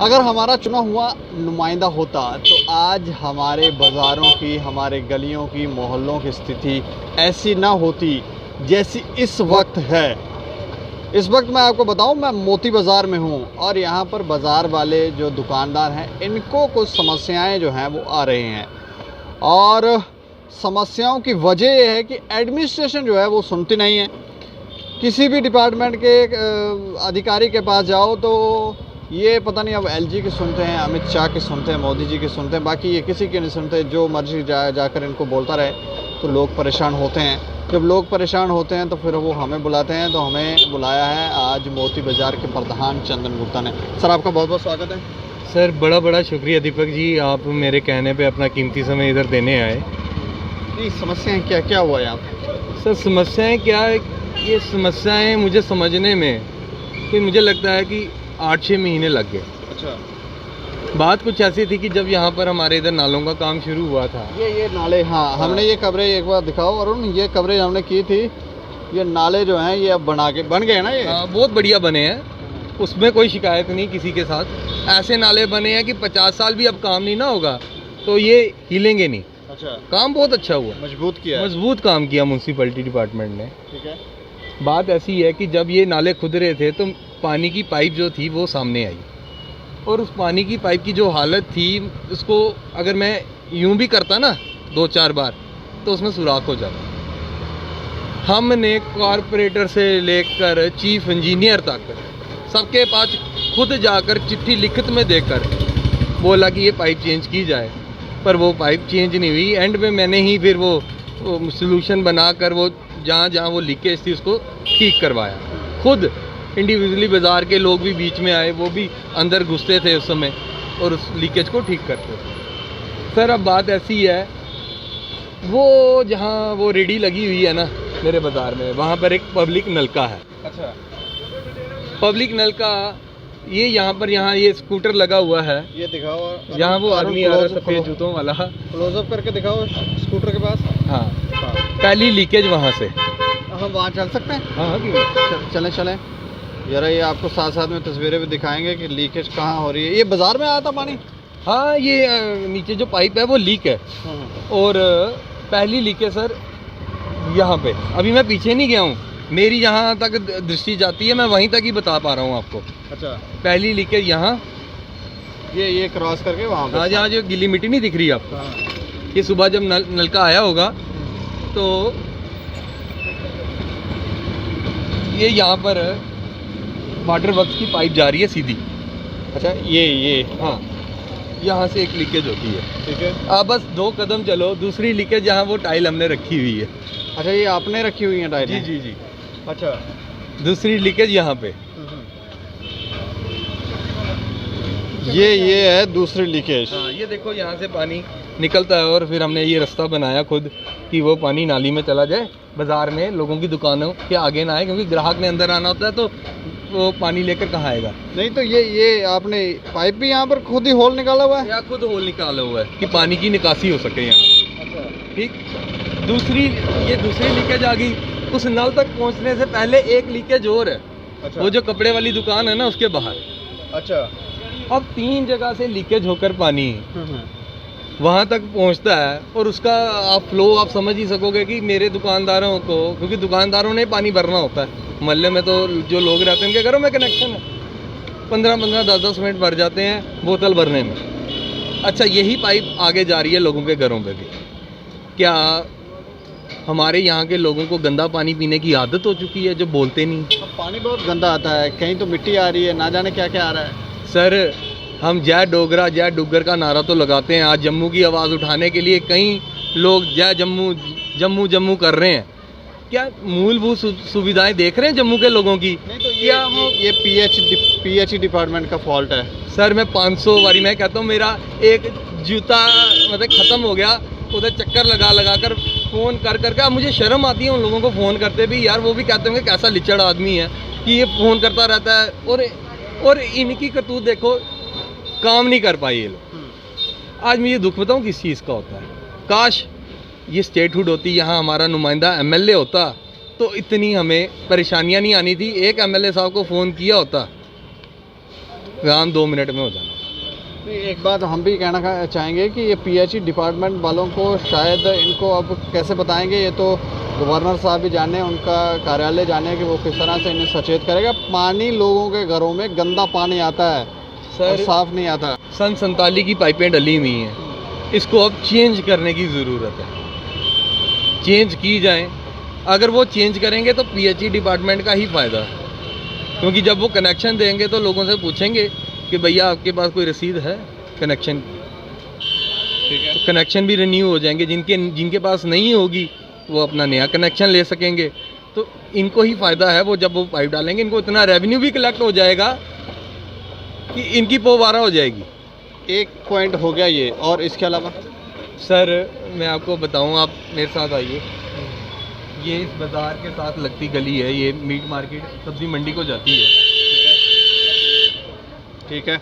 अगर हमारा चुना हुआ नुमाइंदा होता तो आज हमारे बाज़ारों की, हमारे गलियों की, मोहल्लों की स्थिति ऐसी ना होती जैसी इस वक्त है। इस वक्त मैं आपको बताऊं, मैं मोती बाज़ार में हूं और यहां पर बाज़ार वाले जो दुकानदार हैं, इनको कुछ समस्याएं जो हैं वो आ रही हैं और समस्याओं की वजह यह है कि एडमिनिस्ट्रेशन जो है वो सुनती नहीं है। किसी भी डिपार्टमेंट के अधिकारी के पास जाओ तो ये पता नहीं, अब एलजी की सुनते हैं, अमित शाह की सुनते हैं, मोदी जी की सुनते हैं, बाकी ये किसी की नहीं सुनते। जो मर्जी जाकर इनको बोलता रहे तो लोग परेशान होते हैं। जब लोग परेशान होते हैं तो फिर वो हमें बुलाते हैं। तो हमें बुलाया है आज मोती बाज़ार के प्रधान चंदन गुप्ता ने। सर आपका बहुत बहुत स्वागत है। सर बड़ा बड़ा शुक्रिया दीपक जी, आप मेरे कहने पे अपना कीमती समय इधर देने आए। नहीं, समस्याएं क्या क्या हुआ है यहाँ पे? सर समस्याएं क्या है, ये समस्याएं मुझे समझने में कि मुझे लगता है कि 8-6 महीने लग गए। अच्छा, बात कुछ ऐसी थी कि जब यहाँ पर हमारे इधर नालों का काम शुरू हुआ था, ये नाले, हाँ हमने ये कवरेज एक बार दिखाओ अरुण, ये कवरेज हमने की थी। ये नाले जो हैं ये अब बन गए ना, ये बहुत बढ़िया बने हैं, उसमें कोई शिकायत नहीं किसी के साथ। ऐसे नाले बने हैं कि 50 साल भी अब काम नहीं ना होगा तो ये हिलेंगे नहीं। अच्छा, काम बहुत अच्छा हुआ, मजबूत काम किया म्यूनसिपैलिटी डिपार्टमेंट ने। ठीक है। बात ऐसी है कि जब ये नाले खुद रहे थे तो पानी की पाइप जो थी वो सामने आई और उस पानी की पाइप की जो हालत थी, उसको अगर मैं यूं भी करता ना 2-4 बार तो उसमें सुराख हो जाता। हमने कॉरपोरेटर से लेकर चीफ इंजीनियर तक सबके पास खुद जाकर चिट्ठी लिखित में देकर बोला कि ये पाइप चेंज की जाए, पर वो पाइप चेंज नहीं हुई। एंड में मैंने ही फिर वो सोल्यूशन बनाकर वो जहाँ वो लीकेज थी उसको ठीक करवाया। खुद इंडिविजुअली बाज़ार के लोग भी बीच में आए, वो भी अंदर घुसते थे उस समय और उस लीकेज को ठीक करते थे। सर अब बात ऐसी है, वो जहाँ वो रेडी लगी हुई है ना मेरे बाज़ार में, वहाँ पर एक पब्लिक नलका है। अच्छा, पब्लिक नलका ये यहाँ ये स्कूटर लगा हुआ है, ये दिखाओ। यहाँ वो आदमी आ रहा है सफ़ेद जूतों वाला, क्लोजअप करके दिखाओ स्कूटर के पास। हाँ, पहली लीकेज वहाँ से। हम वहाँ चल सकते हैं? हाँ चलें जरा, ये आपको साथ साथ में तस्वीरें भी दिखाएंगे कि लीकेज कहाँ हो रही है। ये बाज़ार में आया था पानी? हाँ, ये नीचे जो पाइप है वो लीक है और पहली लीकेज सर यहाँ पे। अभी मैं पीछे नहीं गया हूँ, मेरी जहाँ तक दृष्टि जाती है मैं वहीं तक ही बता पा रहा हूँ आपको। अच्छा, पहली लीकेज यहाँ, ये क्रॉस करके वहाँ पे। हाँ, जहाँ जो गीली मिट्टी नहीं दिख रही आपको। हाँ। ये सुबह जब नलका आया होगा तो ये यहाँ पर वाटर वर्क्स की पाइप जा रही है सीधी। अच्छा, ये हाँ, यहाँ से एक लीकेज होती है। ठीक है। आप बस 2 कदम चलो, दूसरी लीकेज जहाँ वो टाइल हमने रखी हुई है। अच्छा, ये आपने रखी हुई है टाइल? जी। अच्छा, दूसरी लीकेज यहाँ पे। ये है दूसरी लीकेज। हाँ, ये देखो यहाँ से पानी निकलता है और फिर हमने ये रास्ता बनाया खुद कि वो पानी नाली में चला जाए, बाज़ार में लोगों की दुकानों के आगे ना आए, क्योंकि ग्राहक ने अंदर आना होता है तो वो पानी लेकर कहाँ आएगा। नहीं तो ये आपने पाइप भी यहाँ पर खुद ही होल निकाला हुआ है? या खुद होल निकाला हुआ है कि पानी की निकासी हो सके यहाँ। अच्छा, ठीक। दूसरी लीकेज आ गई, उस नल तक पहुँचने से पहले एक लीकेज और है। अच्छा। वो जो कपड़े वाली दुकान है ना उसके बाहर। अच्छा, अब 3 जगह से लीकेज होकर पानी वहाँ तक पहुँचता है और उसका आप फ्लो आप समझ ही सकोगे कि मेरे दुकानदारों को, क्योंकि दुकानदारों ने पानी भरना होता है मोहल्ले में, तो जो लोग रहते हैं उनके घरों में कनेक्शन है, 15-15, 10-10 मिनट भर जाते हैं बोतल भरने में। अच्छा, यही पाइप आगे जा रही है लोगों के घरों पे भी। क्या हमारे यहाँ के लोगों को गंदा पानी पीने की आदत हो चुकी है जो बोलते नहीं? पानी बहुत गंदा आता है, कहीं तो मिट्टी आ रही है, ना जाने क्या क्या आ रहा है। सर हम जय डोगरा जय डुग्गर का नारा तो लगाते हैं, आज जम्मू की आवाज़ उठाने के लिए कई लोग जय जम्मू कर रहे हैं। क्या मूलभूत सुविधाएं देख रहे हैं जम्मू के लोगों की? नहीं तो ये पीएच डिपार्टमेंट का फॉल्ट है। सर मैं 500 बारी मैं कहता हूँ, मेरा एक जूता मतलब ख़त्म हो गया उधर चक्कर लगा कर फ़ोन कर अब मुझे शर्म आती है उन लोगों को फ़ोन करते भी। यार वो भी कहते होंगे कैसा लिचड़ आदमी है कि ये फ़ोन करता रहता है और इनकी करतूत देखो, काम नहीं कर पाए ये लोग। आज मैं ये दुख बताऊँ किस चीज़ का होता है, काश ये स्टेटहुड होती, यहाँ हमारा नुमाइंदा एमएलए होता तो इतनी हमें परेशानियाँ नहीं आनी थी। एक एमएलए साहब को फ़ोन किया होता काम 2 मिनट में हो जाना। एक बात हम भी कहना चाहेंगे कि ये पीएचई डिपार्टमेंट वालों को शायद इनको अब कैसे बताएंगे, ये तो गवर्नर साहब भी जाने, उनका कार्यालय जाने कि वो किस तरह से इन्हें सचेत करेगा। पानी लोगों के घरों में गंदा पानी आता है सर, साफ नहीं आता। सन 47 की पाइपें डली हुई हैं, इसको अब चेंज करने की ज़रूरत है, चेंज की जाए। अगर वो चेंज करेंगे तो पीएचई डिपार्टमेंट का ही फ़ायदा, क्योंकि जब वो कनेक्शन देंगे तो लोगों से पूछेंगे कि भैया आपके पास कोई रसीद है कनेक्शन, ठीक है, तो कनेक्शन भी रिन्यू हो जाएंगे। जिनके पास नहीं होगी वो अपना नया कनेक्शन ले सकेंगे, तो इनको ही फ़ायदा है। वो जब वो पाइप डालेंगे इनको इतना रेवेन्यू भी कलेक्ट हो जाएगा कि इनकी पोबारा हो जाएगी। एक पॉइंट हो गया ये, और इसके अलावा सर मैं आपको बताऊं, आप मेरे साथ आइए। ये इस बाज़ार के साथ लगती गली है, ये मीट मार्केट सब्ज़ी मंडी को जाती है। ठीक है,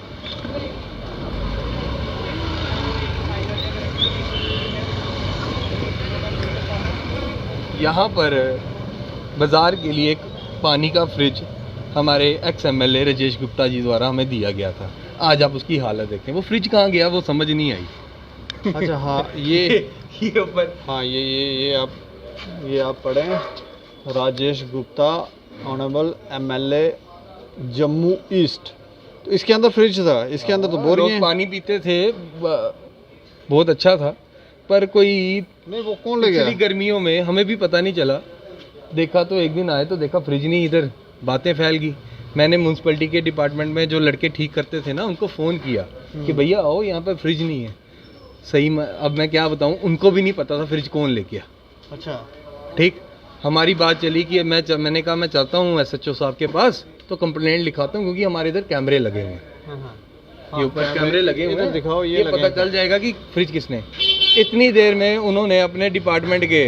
यहाँ पर बाज़ार के लिए एक पानी का फ्रिज हमारे एक्स-MLA राजेश गुप्ता जी द्वारा हमें दिया गया था। आज आप उसकी हालत देखें, वो फ्रिज कहाँ गया वो समझ नहीं आई। अच्छा हाँ, ये ऊपर हाँ ये आप पढ़ें, Rajesh Gupta honourable MLA Jammu east. तो इसके अंदर फ्रिज था, इसके अंदर तो बोरियां लोग पानी पीते थे, बहुत अच्छा था, पर कोई नहीं, वो कौन ले गया? पिछली गर्मियों में हमें भी पता नहीं चला। देखा तो एक दिन आए तो देखा फ्रिज नहीं, इधर बातें फैल गई। मैंने म्यूनसिपैलिटी के डिपार्टमेंट में जो लड़के ठीक करते थे ना, उनको फ़ोन किया कि भैया आओ, यहाँ पर फ्रिज नहीं है। सही में अब मैं क्या बताऊँ, उनको भी नहीं पता था फ्रिज कौन ले गया। अच्छा, ठीक, हमारी बात चली कि मैंने कहा मैं चाहता हूँ SHO साहब के पास तो कंप्लेंट लिखाता हूँ, क्योंकि हमारे इधर कैमरे लगे हुए हैं। ये ऊपर कैमरे लगे हुए हैं, दिखाओ, ये पता चल जाएगा कि फ्रिज किसने। इतनी देर में उन्होंने अपने डिपार्टमेंट के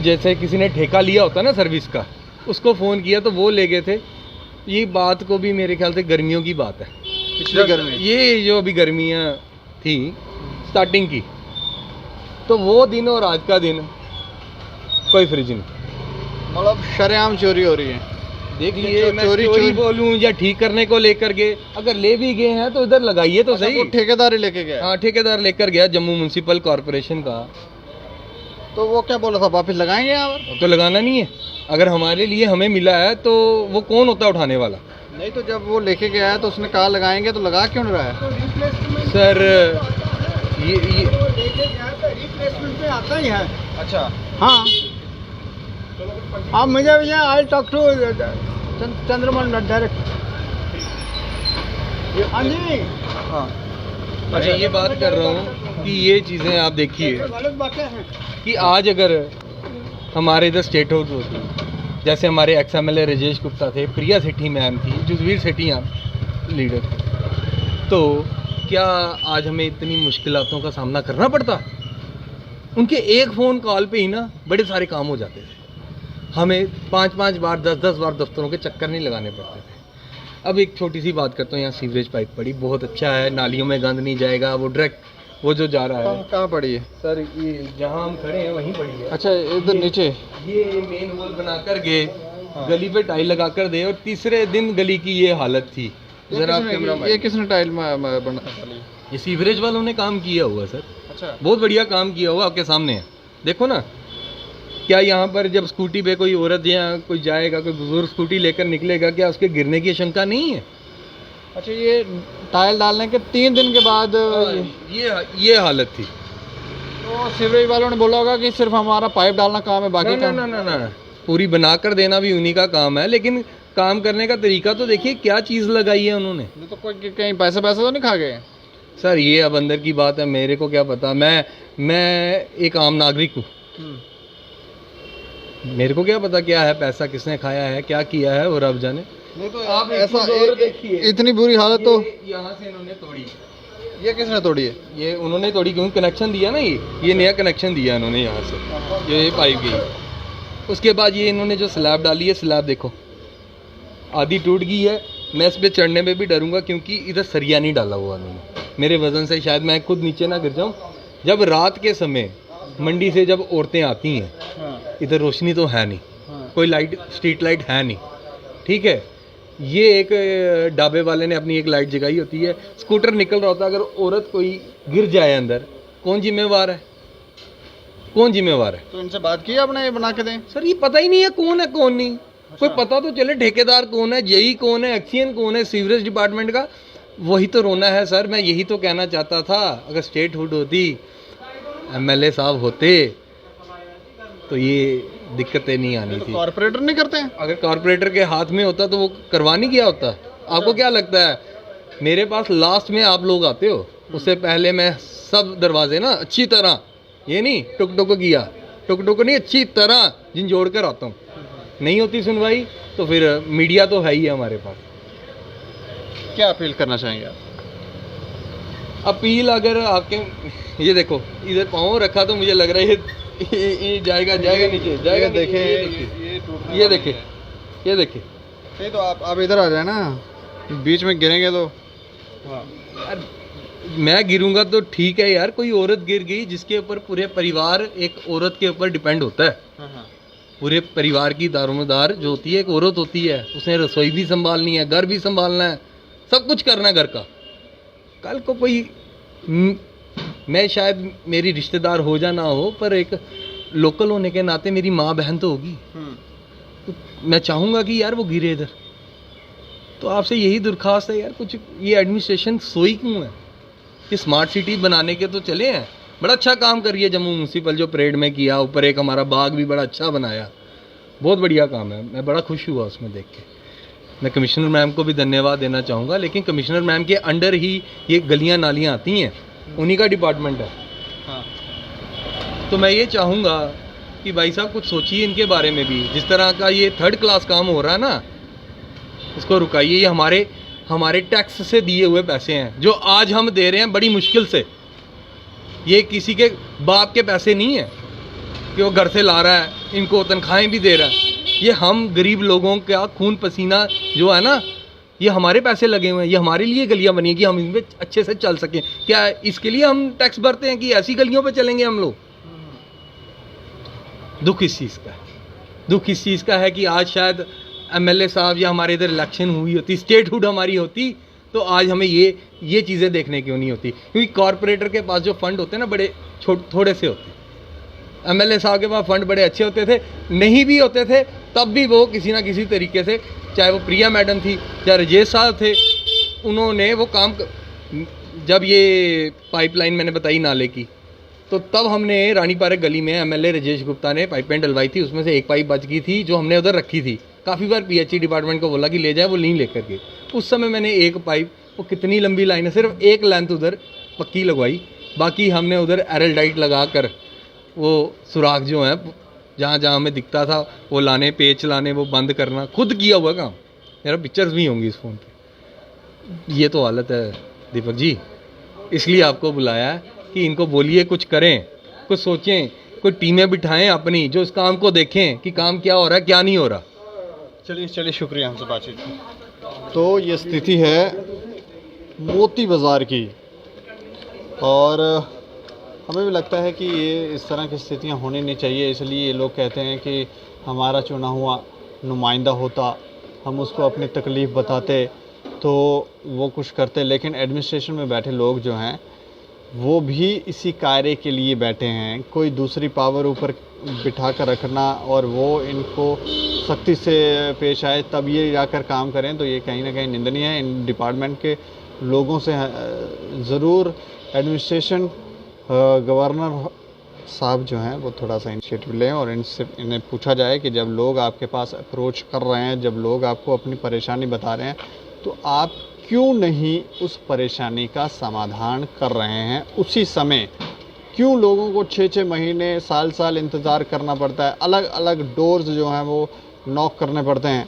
जैसे किसी ने ठेका लिया होता ना सर्विस का, उसको फ़ोन किया तो वो ले गए थे। ये बात को भी मेरे ख्याल से गर्मियों की बात है, पिछली गर्मी, ये जो अभी गर्मियाँ थी स्टार्टिंग की, तो वो दिन और आज का दिन कोई फ्रिज नहीं। मतलब शरेआम चोरी हो रही है। देख लीजिए, मैं चोरी बोलूं या ठीक करने को लेकर के, अगर ले भी गए हैं तो इधर लगाइए तो सही। वो ठेकेदार ही लेके गया? हाँ, ठेकेदार लेकर गया जम्मू म्यूनसिपल कॉरपोरेशन का। तो वो क्या बोला था, वापस लगाएंगे यहाँ पर? तो लगाना नहीं है, अगर हमारे लिए हमें मिला है तो वो कौन होता है उठाने वाला? नहीं, तो जब वो लेके गया है तो उसने कहा लगाएंगे, तो लगा क्यों नहीं रहा है? सर ये रिप्लेसमेंट पे आता ही है। अच्छा, हाँ, आप मुझे I talk to Chandraman direct. हाँ जी, हाँ, अच्छा ये बात कर रहा हूँ कि ये चीज़ें आप देखिए गलत बातें हैं। कि आज अगर हमारे इधर स्टेट हाउस होती, जैसे हमारे एक्स-MLA राजेश गुप्ता थे, प्रिया सेठी मैम थी, जुजवीर सेठी यहाँ लीडर थे, तो क्या आज हमें इतनी मुश्किलातों का सामना करना पड़ता? उनके एक फ़ोन कॉल पे ही ना बड़े सारे काम हो जाते थे। हमें 5-5 बार 10-10 बार दफ्तरों के चक्कर नहीं लगाने पड़ते थे। अब एक छोटी सी बात करता हूँ, यहाँ सीवरेज पाइप पड़ी, बहुत अच्छा है, नालियों में गंद नहीं जाएगा, वो डायरेक्ट वो जो जा रहा है। कहाँ पड़ी है? सर ये जहाँ हम खड़े हैं वहीं पड़ी है। अच्छा, इधर नीचे ये मेन होल बना कर गए, गली पे टाइल लगा कर दे, और तीसरे दिन गली की ये हालत थी। जरा आप कैमरा, ये किसने टाइल बना? ये सीवरेज वालों ने काम किया हुआ सर, अच्छा, बहुत बढ़िया काम किया हुआ, आपके सामने है, देखो ना। क्या यहाँ पर जब स्कूटी पे कोई औरत या कोई जाएगा, कोई बुजुर्ग स्कूटी लेकर निकलेगा, क्या उसके गिरने की आशंका नहीं है? अच्छा, ये टाइल डालने के 3 दिन के बाद ये हालत थी। तो सीवरेज वालों ने बोला होगा कि सिर्फ हमारा पाइप डालना काम है, बाकी काम ना, पूरी बना कर देना भी उन्हीं का काम है, लेकिन काम करने का तरीका तो देखिए, क्या चीज़ लगाई है उन्होंने। तो कोई कहीं पैसे तो नहीं खा गए? सर ये अब अंदर की बात है, मेरे को क्या पता, मैं एक आम नागरिक हूँ, मेरे को क्या पता क्या है, पैसा किसने खाया है, क्या किया है, और अब जाने। नहीं तो आप ऐसा देखिए, इतनी बुरी हालत तो यहाँ से इन्होंने तोड़ी। ये किसने तोड़ी है? ये उन्होंने तोड़ी, क्योंकि कनेक्शन दिया ना, ये नया कनेक्शन दिया इन्होंने यहाँ से, ये पाइप गई। उसके बाद ये इन्होंने जो स्लैब डाली है, स्लैब देखो आधी टूट गई है। मैं इस पर चढ़ने में भी डरूंगा, क्योंकि इधर सरिया नहीं डाला हुआ उन्होंने, मेरे वजन से शायद मैं खुद नीचे ना गिर जाऊँ। जब रात के समय मंडी से जब औरतें आती हैं, इधर रोशनी तो है नहीं, कोई लाइट, स्ट्रीट लाइट है नहीं, ठीक है, ये एक ढाबे वाले ने अपनी एक लाइट जगाई होती है, स्कूटर निकल रहा होता है, अगर औरत कोई गिर जाए अंदर, कौन जिम्मेवार है? कौन जिम्मेवार है? तो इनसे बात की आपने, ये बना के दें? सर ये पता ही नहीं है कौन है कौन नहीं। कोई पता तो चले, ठेकेदार कौन है, जेई कौन है, एक्सीएन कौन है, सीवरेज डिपार्टमेंट का, वही तो रोना है सर। मैं यही तो कहना चाहता था, अगर स्टेटहुड होती, एमएलए साहब होते तो ये दिक्कतें नहीं आनी तो थी। कॉर्पोरेटर नहीं करते हैं? अगर कॉर्पोरेटर के हाथ में होता तो वो करवा नहीं गया होता। आपको क्या लगता है मेरे पास लास्ट में आप लोग आते हो, उससे पहले मैं सब दरवाजे ना अच्छी तरह, ये नहीं टुक टुक किया, टुक टुक नहीं, अच्छी तरह झिंझोड़ कर आता हूँ। नहीं होती सुनवाई तो फिर मीडिया तो है ही है हमारे पास। क्या अपील करना चाहेंगे आप? अपील, अगर आपके ये देखो इधर पाँव रखा तो मुझे लग रहा है ये जाएगा नीचे, जाएगा। देखें, ये देखे, ये देखे। नहीं तो आप इधर आ जाए ना, बीच में गिरेंगे तो। यार मैं गिरूंगा तो ठीक है यार, कोई औरत गिर गई जिसके ऊपर पूरे परिवार एक औरत के ऊपर डिपेंड होता है। पूरे परिवार की दारोमदार जो होती है एक औरत होती है, उसने रसोई भी संभालनी है, घर भी संभालना है, सब कुछ करना है घर का। कल को कोई मैं शायद मेरी रिश्तेदार हो जा ना हो, पर एक लोकल होने के नाते मेरी माँ बहन तो होगी, तो मैं चाहूँगा कि यार वो गिरे इधर। तो आपसे यही दरख्वास्त है यार, कुछ ये एडमिनिस्ट्रेशन सोई क्यों है? कि स्मार्ट सिटी बनाने के तो चले हैं, बड़ा अच्छा काम करी है जम्मू म्यूनसिपल, जो परेड में किया, ऊपर एक हमारा बाग भी बड़ा अच्छा बनाया, बहुत बढ़िया काम है, मैं बड़ा खुश हुआ उसमें देख के। मैं कमिश्नर मैम को भी धन्यवाद देना चाहूँगा, लेकिन कमिश्नर मैम के अंडर ही ये गलियाँ नालियाँ आती हैं, उन्हीं का डिपार्टमेंट है। तो मैं ये चाहूँगा कि भाई साहब कुछ सोचिए इनके बारे में भी। जिस तरह का ये थर्ड क्लास काम हो रहा है ना, इसको रुकाइए। ये हमारे टैक्स से दिए हुए पैसे हैं जो आज हम दे रहे हैं बड़ी मुश्किल से। ये किसी के बाप के पैसे नहीं है कि वो घर से ला रहा है, इनको तनख्वाहें भी दे रहा है। ये हम गरीब लोगों का खून पसीना जो है ना, ये हमारे पैसे लगे हुए हैं, ये हमारे लिए गलियां बनी है कि हम इनमें अच्छे से चल सकें। क्या इसके लिए हम टैक्स भरते हैं कि ऐसी गलियों पे चलेंगे हम लोग? दुख इस चीज़ का है, दुख इस चीज़ का है कि आज शायद एमएलए साहब या हमारे इधर इलेक्शन हुई होती, स्टेटहुड हमारी होती, तो आज हमें ये चीज़ें देखने क्यों नहीं होती? क्योंकि कॉरपोरेटर के पास जो फंड होते हैं ना, बड़े थोड़े से होते हैं। एमएलए साहब के पास फंड बड़े अच्छे होते थे, नहीं भी होते थे तब भी वो किसी ना किसी तरीके से, चाहे वो प्रिया मैडम थी, चाहे राजेश साहब थे, उन्होंने वो काम जब ये पाइपलाइन मैंने बताई नाले की, तो तब हमने रानी पार्क गली में एमएलए राजेश गुप्ता ने पाइपें डलवाई थी, उसमें से एक पाइप बच गई थी जो हमने उधर रखी थी। काफ़ी बार पीएचई डिपार्टमेंट को बोला कि ले जाए, वो नहीं लेकर के। उस समय मैंने एक पाइप, वो कितनी लंबी लाइन है, सिर्फ एक लेंथ उधर पक्की लगवाई, बाकी हमने उधर एरलडाइट लगा कर वो सुराख जो है जहाँ जहाँ हमें दिखता था वो लाने, पेच लाने, वो बंद करना, खुद किया हुआ काम। मेरा पिक्चर्स भी होंगी इस फ़ोन पे। ये तो हालत है दीपक जी, इसलिए आपको बुलाया है कि इनको बोलिए कुछ करें, कुछ सोचें, कोई टीमें बिठाएं अपनी जो इस काम को देखें कि काम क्या हो रहा है क्या नहीं हो रहा। चलिए शुक्रिया हमसे बातचीत की। तो ये स्थिति है मोती बाज़ार की, और हमें भी लगता है कि ये इस तरह की स्थितियां होनी नहीं चाहिए। इसलिए ये लोग कहते हैं कि हमारा चुना हुआ नुमाइंदा होता, हम उसको अपनी तकलीफ़ बताते तो वो कुछ करते, लेकिन एडमिनिस्ट्रेशन में बैठे लोग जो हैं वो भी इसी कार्य के लिए बैठे हैं। कोई दूसरी पावर ऊपर बिठा कर रखना और वो इनको सख्ती से पेश आए तब ये जाकर काम करें, तो ये कहीं ना कहीं निंदनीय है। इन डिपार्टमेंट के लोगों से ज़रूर एडमिनिस्ट्रेशन, गवर्नर साहब जो हैं वो थोड़ा सा इनिशिएटिव लें और इन्हें पूछा जाए कि जब लोग आपके पास अप्रोच कर रहे हैं, जब लोग आपको अपनी परेशानी बता रहे हैं, तो आप क्यों नहीं उस परेशानी का समाधान कर रहे हैं उसी समय? क्यों लोगों को 6-6 महीने, साल इंतज़ार करना पड़ता है, अलग अलग डोर्स जो हैं वो नॉक करने पड़ते हैं?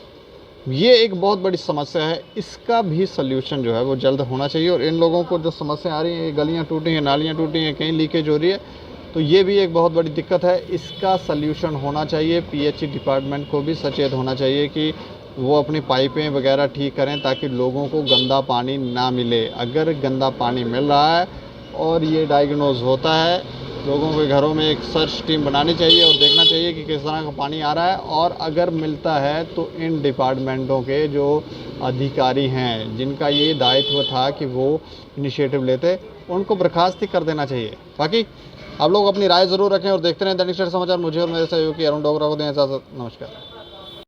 ये एक बहुत बड़ी समस्या है, इसका भी सल्यूशन जो है वो जल्द होना चाहिए। और इन लोगों को जो समस्या आ रही है, गलियाँ टूटी हैं, नालियाँ टूटी हैं, कहीं लीकेज हो रही है, तो ये भी एक बहुत बड़ी दिक्कत है, इसका सल्यूशन होना चाहिए। पीएचई डिपार्टमेंट को भी सचेत होना चाहिए कि वो अपनी पाइपें वगैरह ठीक करें ताकि लोगों को गंदा पानी ना मिले। अगर गंदा पानी मिल रहा है और ये डायग्नोज होता है लोगों के घरों में एक सर्च टीम बनानी चाहिए और देखना चाहिए कि किस तरह का पानी आ रहा है, और अगर मिलता है तो इन डिपार्टमेंटों के जो अधिकारी हैं जिनका ये दायित्व था कि वो इनिशिएटिव लेते, उनको बर्खास्त ही कर देना चाहिए। बाकी आप लोग अपनी राय ज़रूर रखें और देखते रहें दैनिक सवेरा समाचार। मुझे और मेरे सहयोगी अरुण डोगरा को दें इजाज़त। नमस्कार।